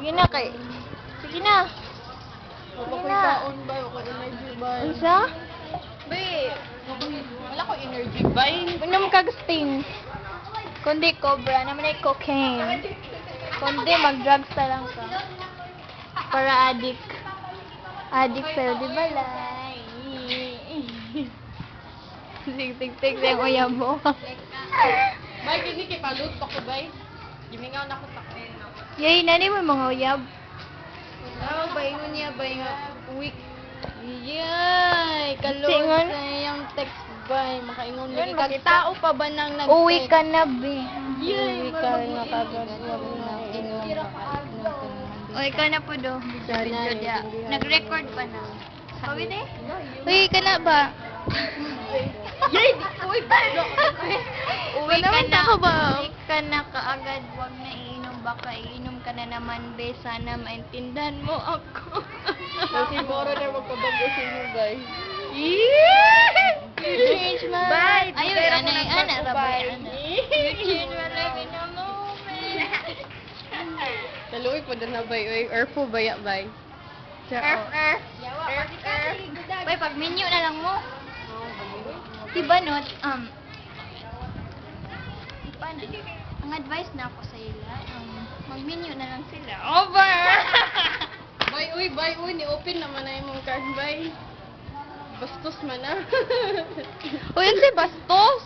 Sige na kay. Sige na. Wala ko na. ikaon ba? Wala ko energy ba? Isa? Bay, wala ko energy ba? Unom kag sting. Kundi cobra, naman ay cocaine. Kundi mag-drugs na lang ka. Para addict. Addict sa'yo, di ba, Lai? Tik-tik-tik sa yung uyab mo. Bay, kini kay palut pa ko bay. Gimingaw na ko ta. Yay, nani mo yung mga uyab? Oh, bay mo niya bay nga week. Yay, kalot Singon? sa iyang text bay. Makaingon Yun, lagi kag tao pa ba nang nag Uwi ka na, be. Yay, Uwi ka na kagad. Uwi ka na po do. Sorry, Julia. Nag-record pa na. Sabi de? Uwi ka na ba? Yay, uy, Uwi ka naman na. ako ba? Uwi ka na kaagad. Huwag na iinom. Baka iinom ka na naman, be. Sana maintindihan mo ako. Kasi moro na magpabago sa inyo bay. You change my Bye. Ayun, Pero kung ana, nagbago, rabay, bye. ana. You change my life in a moment. Naluwi po na bay, oy, erfo baya bay. Earth, earth. Bay, pag menu na lang mo. Diba, not, paano? Ang advice na ako sa ila, mag-menu na lang sila. Over! Bay, uy, ni-open naman na yung mga card, bay. Bastos man na. Uy, yun si Bastos!